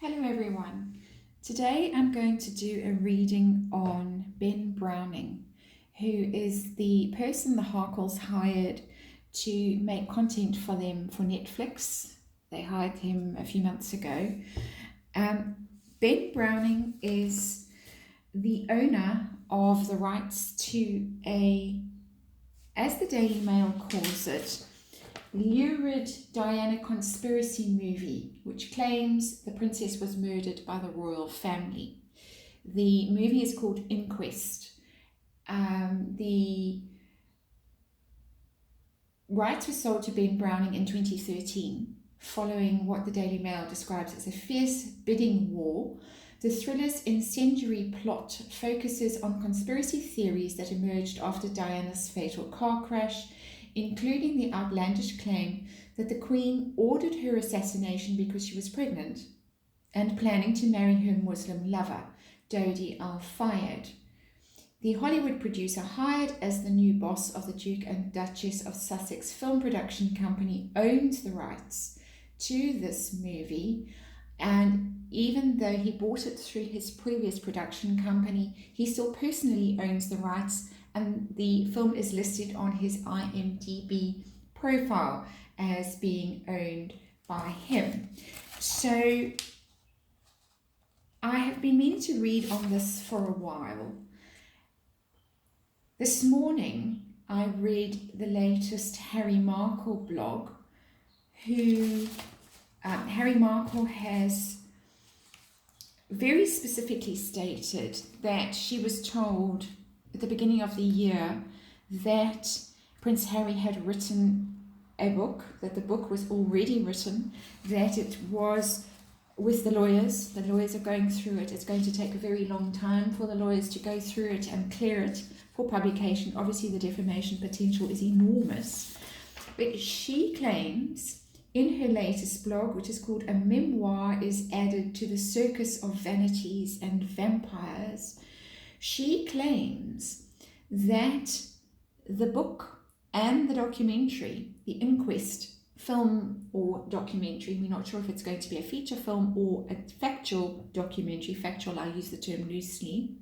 Hello everyone. Today I'm going to do a reading on Ben Browning, who is the person the Harkles hired to make content for them for Netflix. They hired him a few months ago. Ben Browning is the owner of the rights to as the Daily Mail calls it, lurid Diana conspiracy movie, which claims the princess was murdered by the royal family. The movie is called Inquest. The rights were sold to Ben Browning in 2013, following what the Daily Mail describes as a fierce bidding war. The thriller's incendiary plot focuses on conspiracy theories that emerged after Diana's fatal car crash, including the outlandish claim that the Queen ordered her assassination because she was pregnant and planning to marry her Muslim lover, Dodi al-Fayed. The Hollywood producer hired as the new boss of the Duke and Duchess of Sussex film production company owns the rights to this movie, and even though he bought it through his previous production company, he still personally owns the rights, and the film is listed on his IMDb profile as being owned by him. So I have been meaning to read on this for a while. This morning I read the latest Harry Markle blog, who Harry Markle has very specifically stated that she was told at the beginning of the year that Prince Harry had written a book, that the book was already written, that it was with the lawyers. The lawyers are going through it. It's going to take a very long time for the lawyers to go through it and clear it for publication. Obviously, the defamation potential is enormous. But she claims in her latest blog, which is called A Memoir is Added to the Circus of Vanities and Vampires, she claims that the book and the documentary, the Inquest film or documentary, we're not sure if it's going to be a feature film or a factual documentary, factual, I use the term loosely,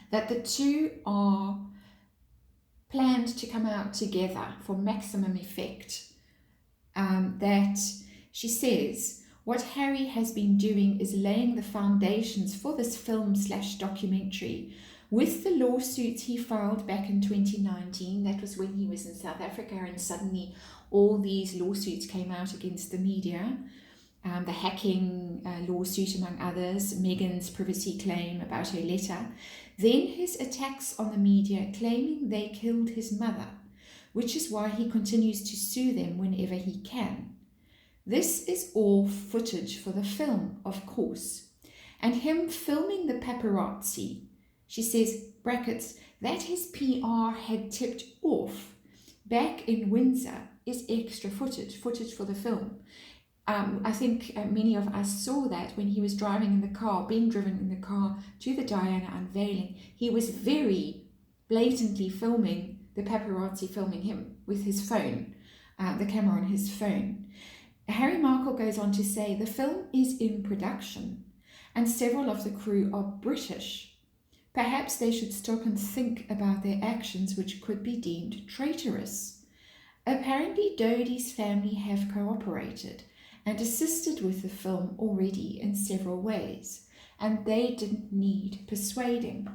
that the two are planned to come out together for maximum effect. That she says what Harry has been doing is laying the foundations for this film/documentary with the lawsuits he filed back in 2019. That was when he was in South Africa, and suddenly all these lawsuits came out against the media. The hacking lawsuit, among others, Meghan's privacy claim about her letter. Then his attacks on the media claiming they killed his mother, which is why he continues to sue them whenever he can. This is all footage for the film, of course. And him filming the paparazzi, she says, brackets, that his PR had tipped off back in Windsor is extra footage for the film. I think many of us saw that when he was driving in the car, being driven in the car to the Diana unveiling. He was very blatantly filming the paparazzi, filming him with his phone, the camera on his phone. Harry Markle goes on to say the film is in production and several of the crew are British. Perhaps they should stop and think about their actions, which could be deemed traitorous. Apparently Dodi's family have cooperated and assisted with the film already in several ways, and they didn't need persuading.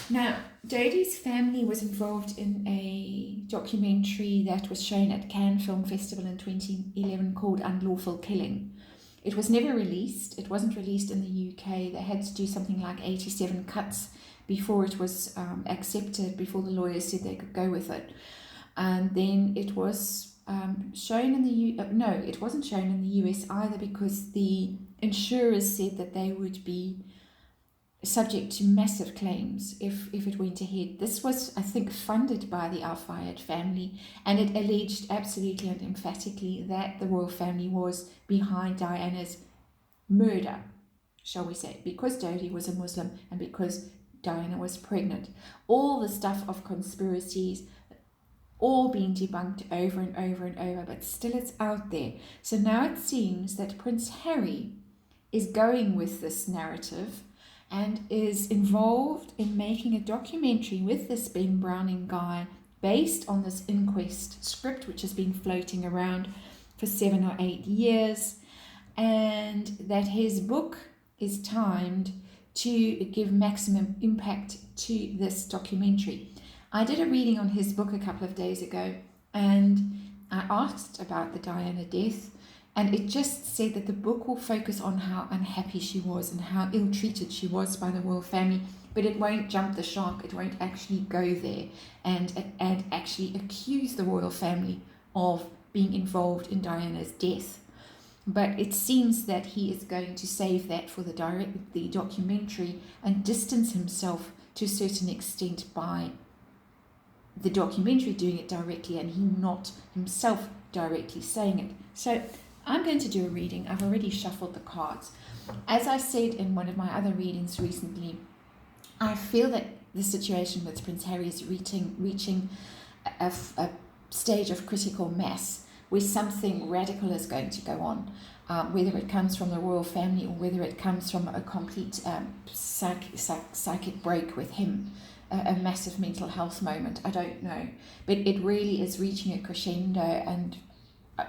Now, Dodi's family was involved in a documentary that was shown at Cannes Film Festival in 2011 called Unlawful Killing. It was never released. It wasn't released in the UK. They had to do something like 87 cuts before it was accepted, before the lawyers said they could go with it. And then it was shown in the it wasn't shown in the US either, because the insurers said that they would be subject to massive claims if it went ahead. This was, I think, funded by the al-Fayed family, and it alleged absolutely and emphatically that the royal family was behind Diana's murder, shall we say, because Dodi was a Muslim and because Diana was pregnant. All the stuff of conspiracies, all being debunked over and over and over, but still it's out there. So now it seems that Prince Harry is going with this narrative and is involved in making a documentary with this Ben Browning guy based on this Inquest script, which has been floating around for 7 or 8 years, and that his book is timed to give maximum impact to this documentary. I did a reading on his book a couple of days ago, and I asked about the Diana death, and it just said that the book will focus on how unhappy she was and how ill-treated she was by the royal family, but it won't jump the shark. It won't actually go there and actually accuse the royal family of being involved in Diana's death. But it seems that he is going to save that for the documentary and distance himself to a certain extent by the documentary doing it directly and he not himself directly saying it. So I'm going to do a reading. I've already shuffled the cards. As I said in one of my other readings recently, I feel that the situation with Prince Harry is reaching a stage of critical mass where something radical is going to go on, whether it comes from the royal family or whether it comes from a complete psychic break with him, a massive mental health moment. I don't know, but it really is reaching a crescendo, and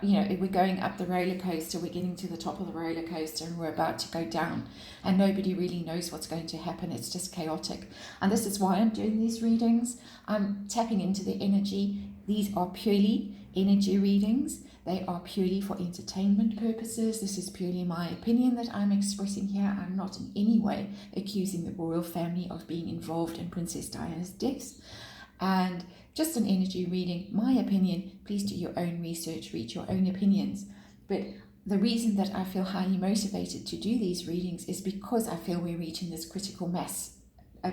we're going up the roller coaster, we're getting to the top of the roller coaster and we're about to go down, and nobody really knows what's going to happen. It's just chaotic, and this is why I'm doing these readings. I'm tapping into the energy. These are purely energy readings. They are purely for entertainment purposes. This is purely my opinion that I'm expressing here. I'm not in any way accusing the royal family of being involved in Princess Diana's death. And just an energy reading, my opinion. Please do your own research, read your own opinions. But the reason that I feel highly motivated to do these readings is because I feel we're reaching this critical mass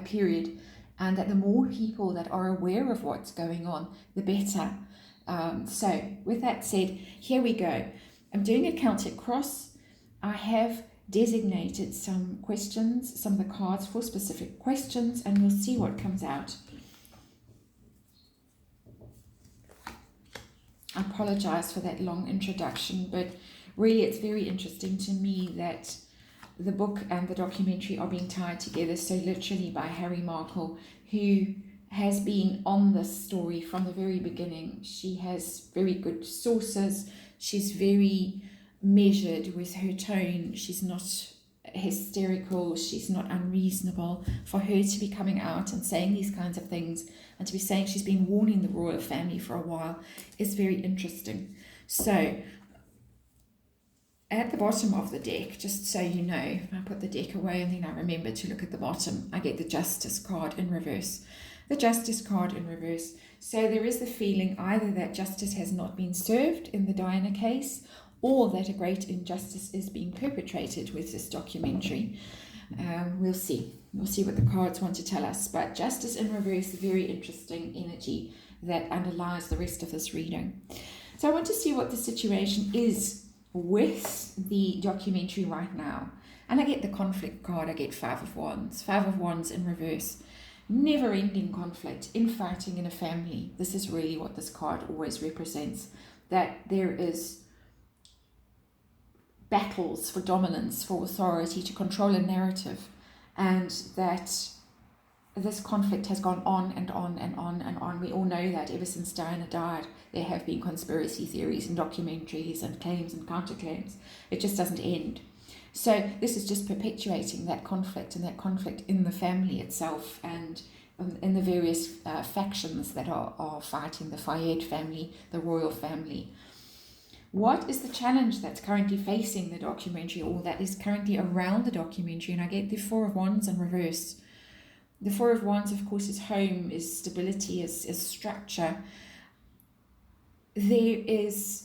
period, and that the more people that are aware of what's going on, the better. So with that said, here we go. I'm doing a Celtic cross. I have designated some questions, some of the cards for specific questions, and we'll see what comes out. I apologize for that long introduction, but really it's very interesting to me that the book and the documentary are being tied together so literally by Harry Markle, who has been on this story from the very beginning. She has very good sources. She's very measured with her tone. She's not hysterical. She's not unreasonable. For her to be coming out and saying these kinds of things and to be saying she's been warning the royal family for a while is very interesting. So at the bottom of the deck, just so you know, I put the deck away and then I remember to look at the bottom, I get the Justice card in reverse. The Justice card in reverse. So there is the feeling either that justice has not been served in the Diana case, or that a great injustice is being perpetrated with this documentary. We'll see. We'll see what the cards want to tell us. But Justice in reverse, a very interesting energy that underlies the rest of this reading. So I want to see what the situation is with the documentary right now. And I get the conflict card. I get Five of Wands. Five of Wands in reverse. Never-ending conflict, infighting in a family. This is really what this card always represents, that there is battles for dominance, for authority, to control a narrative, and that this conflict has gone on and on and on and on. We all know that ever since Diana died, there have been conspiracy theories and documentaries and claims and counterclaims. It just doesn't end. So this is just perpetuating that conflict, and that conflict in the family itself, and in the various factions that are fighting the Fayed family, the royal family. What is the challenge that's currently facing the documentary, or that is currently around the documentary? And I get the Four of Wands in reverse. The Four of Wands, of course, is home, is stability, is structure. There is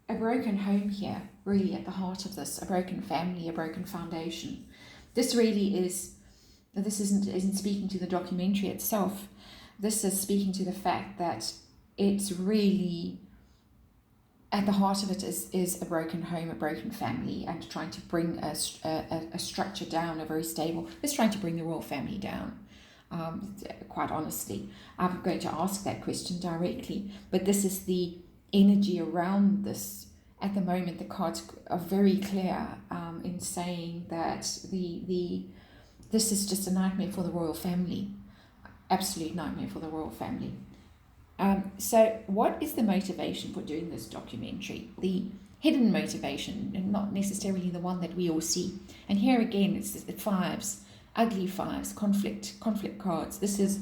a broken home here, really at the heart of this, a broken family, a broken foundation. This really is, this isn't speaking to the documentary itself. This is speaking to the fact that it's really, at the heart of it is a broken home, a broken family, and trying to bring a structure down, a very stable, it's trying to bring the royal family down. Quite honestly, I'm going to ask that question directly, but this is the energy around this, at the moment, the cards are very clear in saying that this is just a nightmare for the royal family, absolute nightmare for the royal family. So what is the motivation for doing this documentary? The hidden motivation, and not necessarily the one that we all see. And here again, it's the fives, ugly fives, conflict cards. This is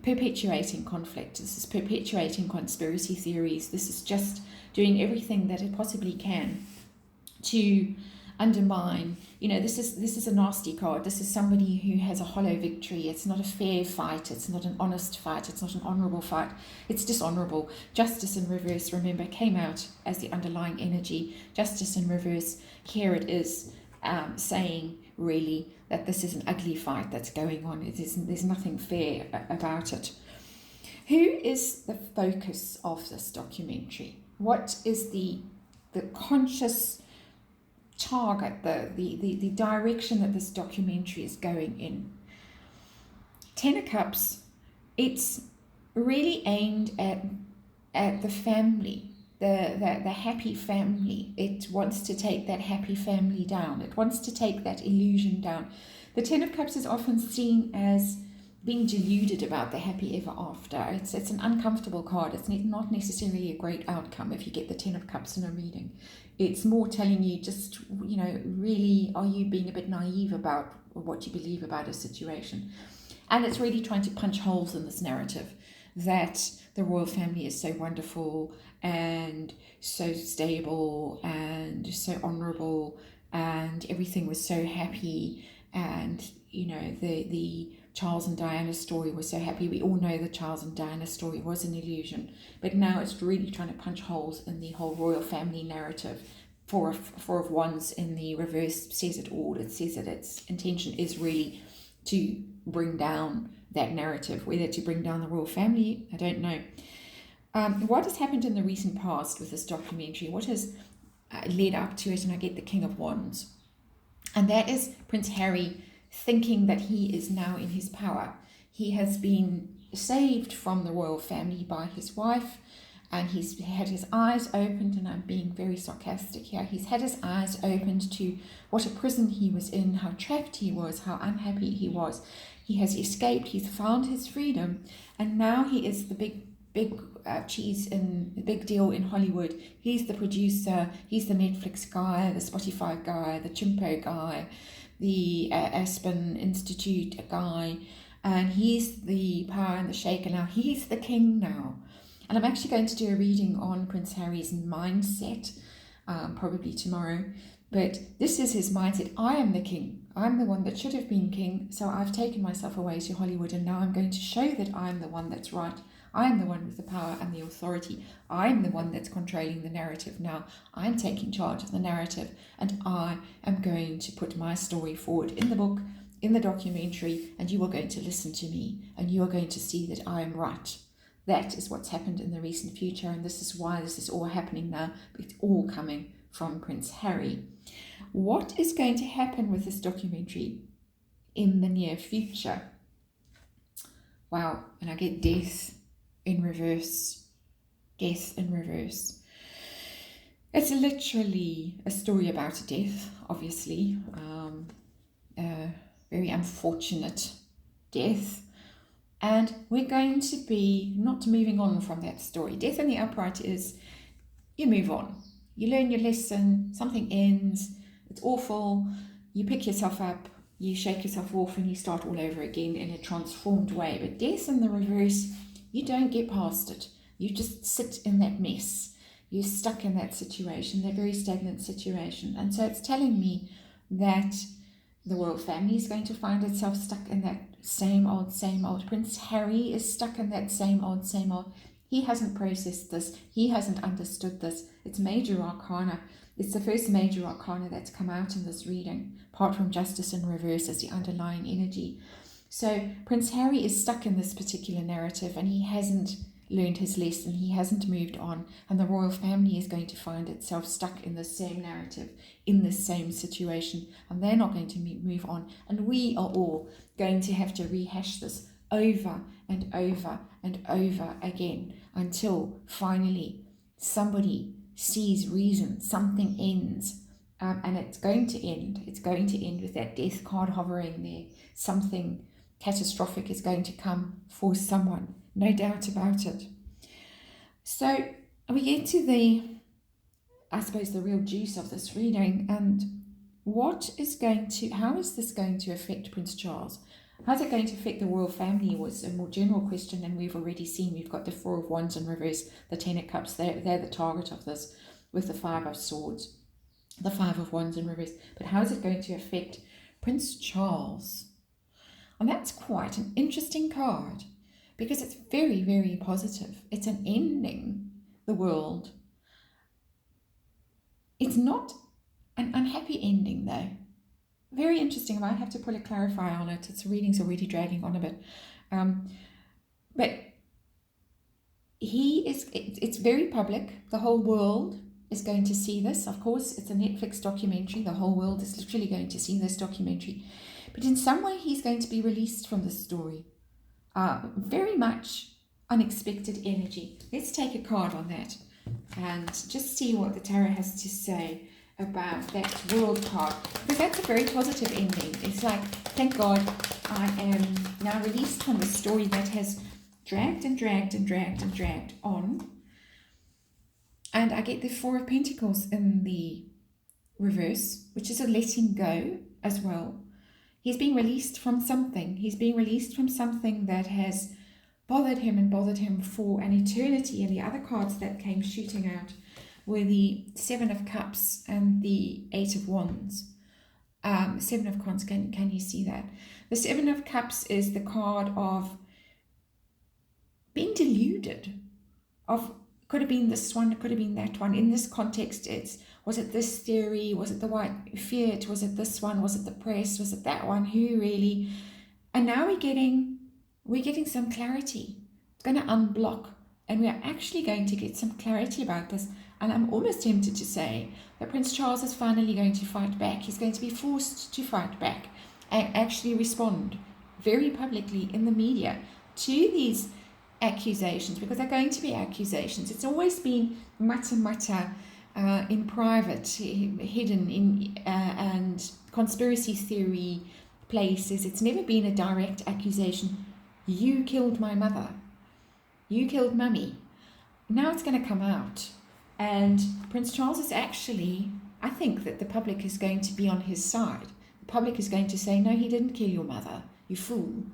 perpetuating conflict. This is perpetuating conspiracy theories. This is just doing everything that it possibly can to undermine. This is a nasty card. This is somebody who has a hollow victory. It's not a fair fight. It's not an honest fight. It's not an honourable fight. It's dishonourable. Justice in reverse, remember, came out as the underlying energy. Justice in reverse, here it is, saying really that this is an ugly fight that's going on. There's nothing fair about it. Who is the focus of this documentary? What is the conscious target, the direction that this documentary is going in? Ten of Cups, it's really aimed at the family, the happy family. It wants to take that happy family down. It wants to take that illusion down. The Ten of Cups is often seen as being deluded about the happy ever after. It's an uncomfortable card. It's not necessarily a great outcome if you get the Ten of Cups in a reading. It's more telling you just, really, are you being a bit naive about what you believe about a situation? And it's really trying to punch holes in this narrative that the royal family is so wonderful and so stable and so honourable and everything was so happy, and the Charles and Diana story was so happy. We all know the Charles and Diana story was an illusion, but now it's really trying to punch holes in the whole royal family narrative. Four of Wands in the reverse says it all. It says that its intention is really to bring down that narrative. Whether to bring down the royal family, I don't know. What has happened in the recent past with this documentary? What has led up to it? And I get the King of Wands. And that is Prince Harry thinking that he is now in his power. He has been saved from the royal family by his wife, and he's had his eyes opened, and I'm being very sarcastic here, he's had his eyes opened to what a prison he was in, how trapped he was, how unhappy he was. He has escaped, he's found his freedom, and now he is the big cheese in the big deal in Hollywood. He's the producer, he's the Netflix guy, the Spotify guy, the Chimpo guy, the Aspen Institute guy, and he's the power and the shaker now. He's the king now. And I'm actually going to do a reading on Prince Harry's mindset, probably tomorrow. But this is his mindset. I am the king. I'm the one that should have been king, so I've taken myself away to Hollywood, and now I'm going to show that I'm the one that's right. I am the one with the power and the authority. I'm the one that's controlling the narrative now. I'm taking charge of the narrative, and I am going to put my story forward in the book, in the documentary, and you are going to listen to me, and you are going to see that I am right. That is what's happened in the recent future, and this is why this is all happening now. It's all coming from Prince Harry. What is going to happen with this documentary in the near future? Wow, and I get death in reverse. Death in reverse. It's literally a story about a death, obviously. A very unfortunate death. And we're going to be not moving on from that story. Death in the upright is you move on. You learn your lesson, something ends, it's awful, you pick yourself up, you shake yourself off, and you start all over again in a transformed way. But death in the reverse, you don't get past it. You just sit in that mess. You're stuck in that situation, that very stagnant situation. And so it's telling me that the royal family is going to find itself stuck in that same old. Prince Harry is stuck in that same old. He hasn't processed this. He hasn't understood this. It's major arcana. It's the first major arcana that's come out in this reading, apart from justice in reverse as the underlying energy. So Prince Harry is stuck in this particular narrative, and he hasn't learned his lesson. He hasn't moved on, and the royal family is going to find itself stuck in the same narrative, in the same situation, and they're not going to move on. And we are all going to have to rehash this over and over and over again until finally somebody sees reason. Something ends, and it's going to end. It's going to end with that death card hovering there. Something catastrophic is going to come for someone, no doubt about it. So we get to I suppose, the real juice of this reading, and how is this going to affect Prince Charles? How's it going to affect the royal family was a more general question, and we've already seen we've got the Four of Wands in reverse, the Ten of Cups, they're the target of this, with the Five of Swords, the Five of Wands in reverse. But how is it going to affect Prince Charles? And that's quite an interesting card, because it's very, very positive. It's an ending the world. It's not an unhappy ending, though. Very interesting. I might have to put a clarifier on it. Its reading's already dragging on a bit. But it's very public. The whole world is going to see this. Of course, it's a Netflix documentary. The whole world is literally going to see this documentary. But in some way, he's going to be released from this story. Very much unexpected energy. Let's take a card on that and just see what the tarot has to say about that World card, because that's a very positive ending. It's like, thank God I am now released from a story that has dragged and dragged and dragged and dragged on. And I get the Four of Pentacles in the reverse, which is a letting go as well. He's being released from something. He's being released from something that has bothered him for an eternity. And the other cards that came shooting out were the Seven of Cups and the Eight of Wands. Seven of Wands, can you see that? The Seven of Cups is the card of being deluded. Could have been this one, it could have been that one. In this context, was it this theory? Was it the white Fiat? Was it this one? Was it the press? Was it that one? Who really? And now we're getting some clarity. It's going to unblock, and we are actually going to get some clarity about this. And I'm almost tempted to say that Prince Charles is finally going to fight back. He's going to be forced to fight back and actually respond very publicly in the media to these accusations, because they're going to be accusations. It's always been mutter in private, hidden in and conspiracy theory places. It's never been a direct accusation. You killed my mother. You killed mummy. Now it's going to come out. And Prince Charles is actually, I think that the public is going to be on his side. The public is going to say, no, he didn't kill your mother, you fool.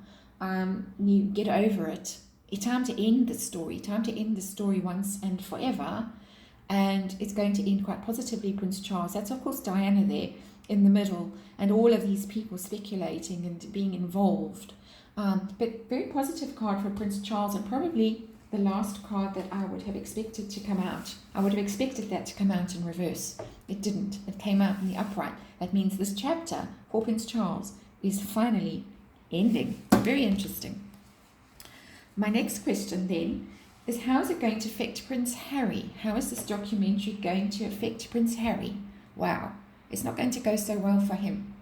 You get over it. It's time to end the story. Time to end the story once and forever. And it's going to end quite positively, Prince Charles. That's, of course, Diana there in the middle, and all of these people speculating and being involved. But very positive card for Prince Charles, and probably the last card that I would have expected to come out. I would have expected that to come out in reverse. It didn't. It came out in the upright. That means this chapter for Prince Charles is finally ending. Very interesting. My next question then is, how is it going to affect Prince Harry? How is this documentary going to affect Prince Harry? Wow, it's not going to go so well for him.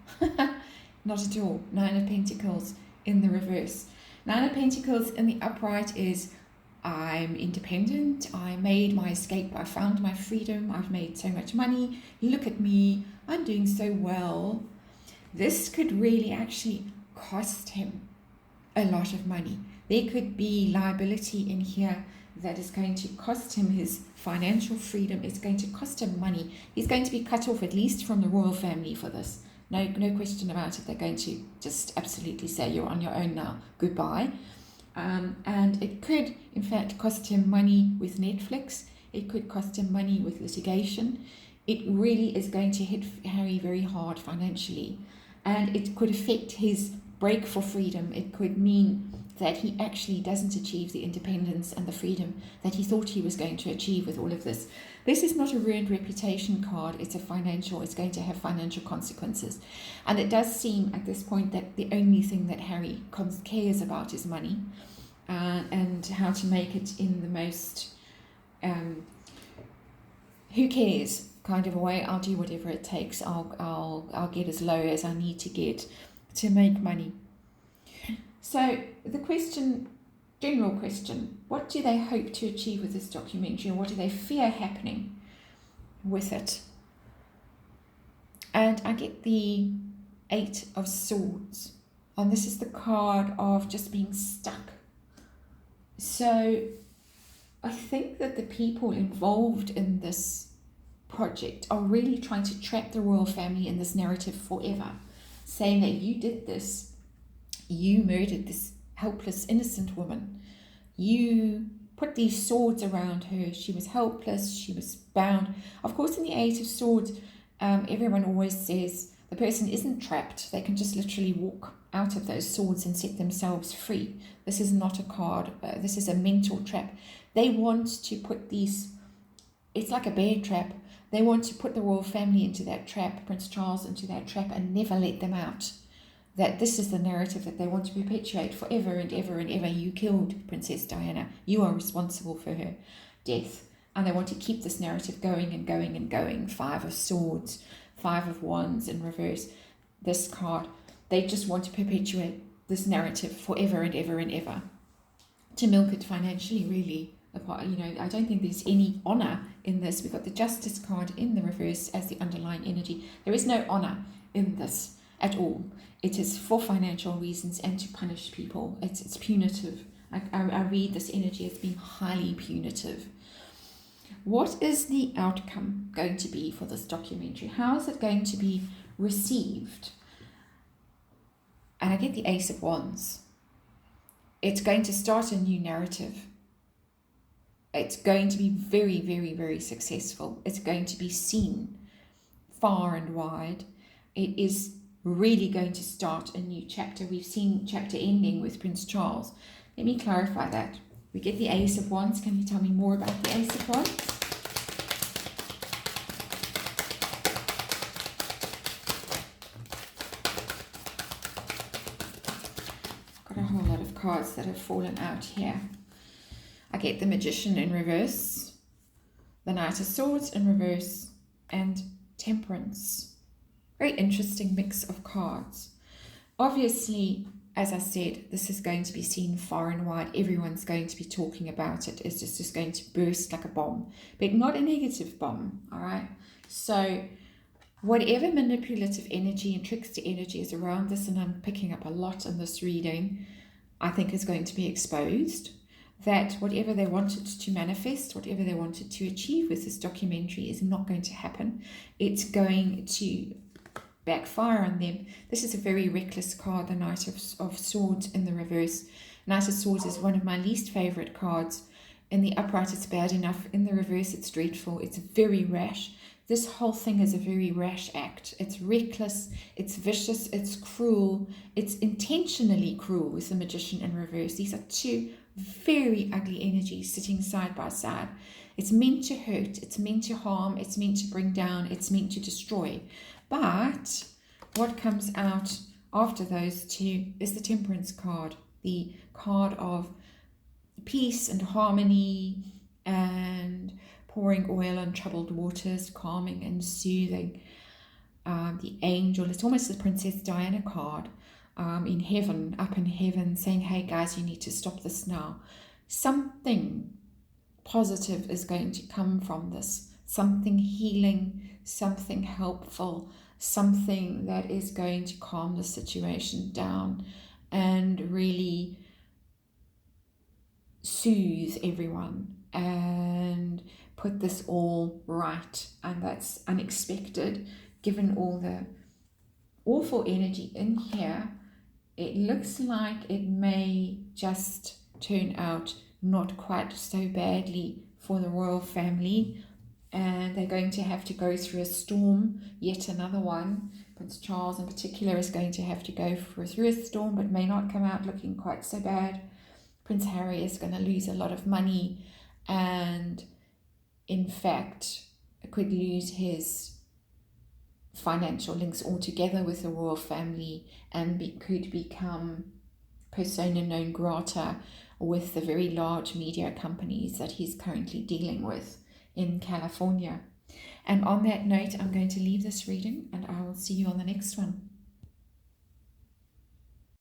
Not at all. Nine of Pentacles in the reverse. Nine of Pentacles in the upright is, I'm independent, I made my escape, I found my freedom, I've made so much money, look at me, I'm doing so well. This could really actually cost him a lot of money. There could be liability in here that is going to cost him his financial freedom. It's going to cost him money. He's going to be cut off, at least from the royal family, for this. No question about it. They're going to just absolutely say, you're on your own now, goodbye. And it could, in fact, cost him money with Netflix. It could cost him money with litigation. It really is going to hit Harry very hard financially. And it could affect his break for freedom. It could mean that he actually doesn't achieve the independence and the freedom that he thought he was going to achieve with all of this. This is not a ruined reputation card. It's going to have financial consequences. And it does seem at this point that the only thing that Harry cares about is money, and how to make it in the most, who cares kind of a way. I'll do whatever it takes. I'll get as low as I need to get to make money. So the general question, what do they hope to achieve with this documentary, or what do they fear happening? with it. And I get the 8 of Swords. And this is the card of just being stuck. So I think that the people involved in this project are really trying to trap the royal family in this narrative forever, saying that you did this, you murdered this helpless, innocent woman, you put these swords around her, she was helpless, she was bound. Of course, in the 8 of Swords, everyone always says the person isn't trapped, they can just literally walk out of those swords and set themselves free. This is not a card, this is a mental trap. They want to put these, it's like a bear trap, they want to put the royal family into that trap, Prince Charles into that trap, and never let them out. That this is the narrative that they want to perpetuate forever and ever and ever. You killed Princess Diana. You are responsible for her death. And they want to keep this narrative going and going and going. 5 of Swords, 5 of Wands in reverse. This card. They just want to perpetuate this narrative forever and ever and ever. To milk it financially, really. I don't think there's any honour in this. We've got the Justice card in the reverse as the underlying energy. There is no honour in this at all. It is for financial reasons and to punish people. It's punitive. I read this energy as being highly punitive. What is the outcome going to be for this documentary? How is it going to be received? And I get the Ace of Wands. It's going to start a new narrative. It's going to be very, very, very successful. It's going to be seen far and wide. It is really going to start a new chapter. We've seen chapter ending with Prince Charles. Let me clarify that. We get the Ace of Wands. Can you tell me more about the Ace of Wands? Got a whole lot of cards that have fallen out here. I get the Magician in reverse, the Knight of Swords in reverse, and Temperance. Very interesting mix of cards. Obviously, as I said, this is going to be seen far and wide. Everyone's going to be talking about it. It's just going to burst like a bomb, but not a negative bomb, all right? So whatever manipulative energy and trickster energy is around this, and I'm picking up a lot in this reading, I think is going to be exposed. That whatever they wanted to manifest, whatever they wanted to achieve with this documentary is not going to happen. It's going to backfire on them. This is a very reckless card, the Knight of Swords in the reverse. Knight of Swords is one of my least favourite cards. In the upright, it's bad enough. In the reverse, it's dreadful. It's very rash. This whole thing is a very rash act. It's reckless, it's vicious, it's cruel. It's intentionally cruel with the Magician in reverse. These are two very ugly energies sitting side by side. It's meant to hurt, it's meant to harm, it's meant to bring down, it's meant to destroy. But what comes out after those two is the Temperance card, the card of peace and harmony and pouring oil on troubled waters, calming and soothing. The angel, it's almost the Princess Diana card. In heaven, up in heaven, saying, hey guys, you need to stop this now. Something positive is going to come from this. Something healing, something helpful, something that is going to calm the situation down and really soothe everyone and put this all right. And that's unexpected, given all the awful energy in here. It looks like it may just turn out not quite so badly for the royal family, and they're going to have to go through a storm, yet another one. Prince Charles in particular is going to have to go through a storm, but may not come out looking quite so bad. Prince Harry is going to lose a lot of money, and in fact could lose his financial links altogether with the royal family and could become persona non grata with the very large media companies that he's currently dealing with in California. And on that note, I'm going to leave this reading and I will see you on the next one.